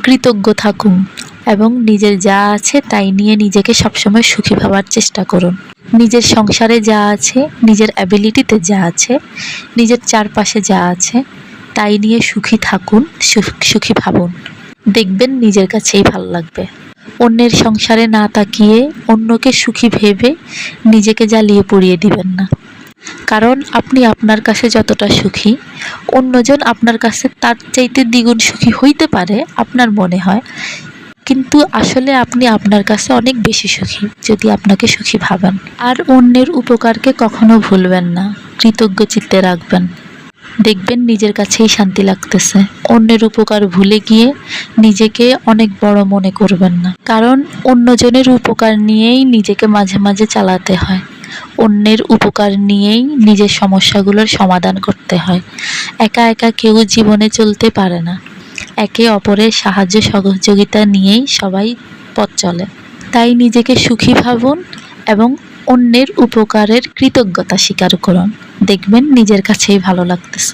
কৃতজ্ঞ থাকুন এবং নিজের যা আছে তাই নিয়ে নিজেকে সবসময় সুখী ভাবার চেষ্টা করুন। নিজের সংসারে যা আছে, নিজের অ্যাবিলিটিতে যা আছে, নিজের চারপাশে যা আছে তাই নিয়ে সুখী থাকুন, সুখী ভাবুন। দেখবেন নিজের কাছেই ভালো লাগবে। অন্যের সংসারে না তাকিয়ে অন্যকে সুখী ভেবে নিজেকে জ্বালিয়ে পুড়িয়ে দিবেন না। কারণ আপনি আপনার কাছে যতটা সুখী, অন্যজন আপনার কাছে তার চাইতে দ্বিগুণ সুখী হইতে পারে আপনার মনে হয়, কিন্তু আসলে আপনি আপনার কাছে অনেক বেশি সুখী যদি আপনাকে সুখী ভাবেন। আর অন্যের উপকারকে কখনো ভুলবেন না, কৃতজ্ঞ চিত্তে রাখবেন। দেখবেন নিজের কাছেই শান্তি লাগতেছে। অন্যের উপকার ভুলে গিয়ে নিজেকে অনেক বড় মনে করবেন না, কারণ অন্যজনের উপকার নিয়েই নিজেকে মাঝে মাঝে চালাতে হয়। অন্যের উপকার নিয়েই নিজের সমস্যাগুলোর সমাধান করতে হয়। একা একা কেউ জীবনে চলতে পারে না। একে অপরের সাহায্য সহযোগিতা নিয়েই সবাই পথ চলে। তাই নিজেকে সুখী ভাবুন এবং অন্যের উপকারের কৃতজ্ঞতা স্বীকার করুন। দেখবেন নিজের কাছেই ভালো লাগতেছে।